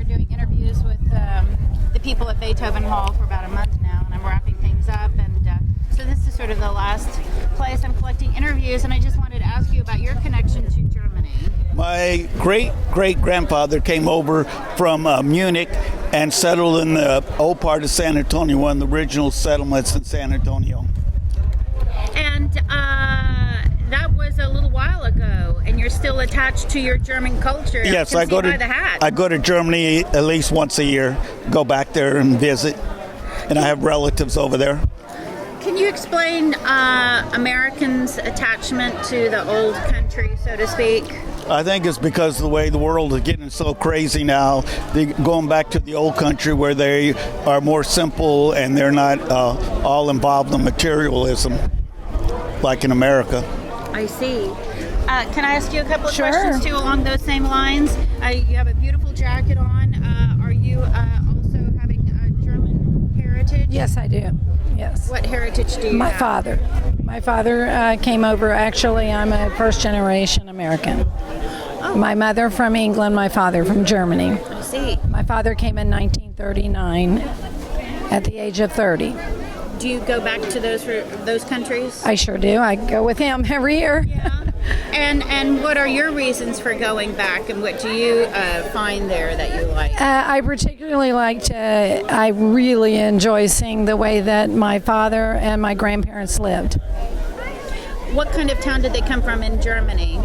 doing interviews with the people at Beethoven Hall for about a month now, and I'm wrapping things up. And so this is sort of the last place I'm collecting interviews, and I just wanted to ask you about your connection to Germany. My great-great-grandfather came over from Munich and settled in the old part of San Antonio, one of the original settlements in San Antonio. And that was a little while ago, and you're still attached to your German culture. Yes, I go by the hat. I go to Germany at least once a year, go back there and visit, and I have relatives over there. Can you explain Americans' attachment to the old country, so to speak? I think it's because of the way the world is getting so crazy now. Going back to the old country where they are more simple and they're not all involved in materialism like in America. I see. Can I ask you a couple of Sure. questions too along those same lines? You have a beautiful jacket on. Are you also having a German heritage? Yes, I do. Yes. What heritage do you My have? father. My father came over. Actually, I'm a first-generation American. Oh. My mother from England, my father from Germany. I see. My father came in 1939 at the age of 30. Do you go back to those countries? I sure do. I go with him every year. Yeah. And what are your reasons for going back, and what do you find there that you like? I particularly I really enjoy seeing the way that my father and my grandparents lived. What kind of town did they come from in Germany?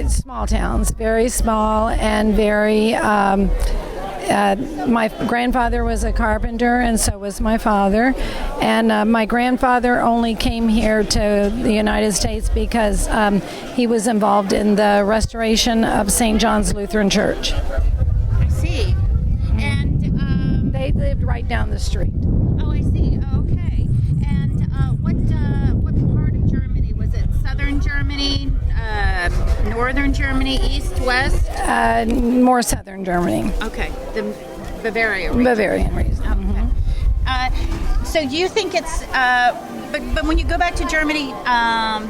Small towns, very small and very. My grandfather was a carpenter, and so was my father. And my grandfather only came here to the United States because he was involved in the restoration of St. John's Lutheran Church. I see. And They lived right down the street. oh, I see. Oh, okay. And what part of Germany was it? Southern Germany, northern Germany, east, west? More southern Germany, Okay, the Bavaria region. Bavarian region. Okay. So do you think it's, but when you go back to Germany,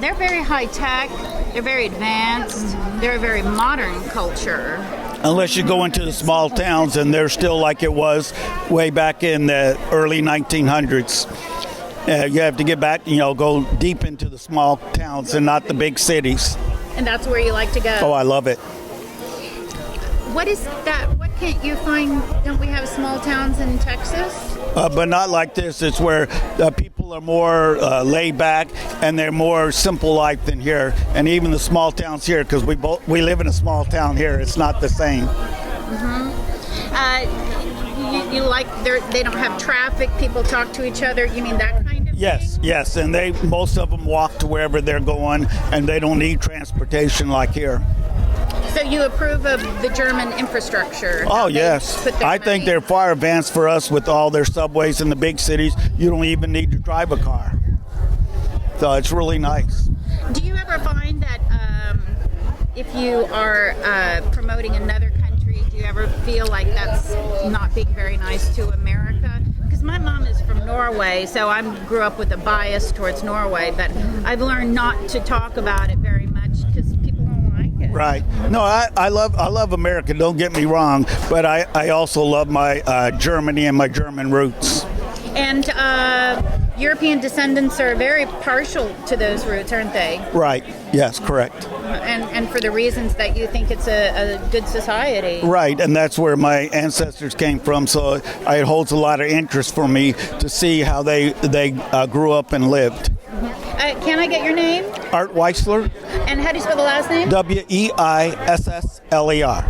they're very high tech, they're very advanced, they're a very modern culture. Unless you go into the small towns and they're still like it was way back in the early 1900s. You have to get back, go deep into the small towns and not the big cities. And that's where you like to go. Oh, I love it. What is that? What can't you find? Don't we have small towns in Texas? But not like this. It's where people are more laid back and they're more simple life than here. And even the small towns here, because we live in a small town here, it's not the same. You like they don't have traffic. People talk to each other. You mean that kind of thing? Yes, and most of them walk to wherever they're going, and they don't need transportation like here. So you approve of the German infrastructure? Oh, how they yes. put their I think money? they're far advanced for us with all their subways in the big cities. You don't even need to drive a car. So it's really nice. Do you ever find that if you are promoting another country, do you ever feel like that's not being very nice to America? Because my mom is from Norway, so I grew up with a bias towards Norway, but I've learned not to talk about it very much because people don't like it. Right. No, I love America, don't get me wrong, but I also love my Germany and my German roots. And European descendants are very partial to those roots, aren't they? Right. Yes, correct. And for the reasons that you think it's a good society. Right, and that's where my ancestors came from, so it holds a lot of interest for me to see how they grew up and lived. Can I get your name? Art Weissler, And how do you spell the last name? Weissler.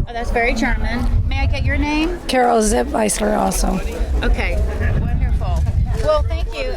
Oh, that's very German. May I get your name? Carol Zip Weissler also. Okay, wonderful. Well, thank you.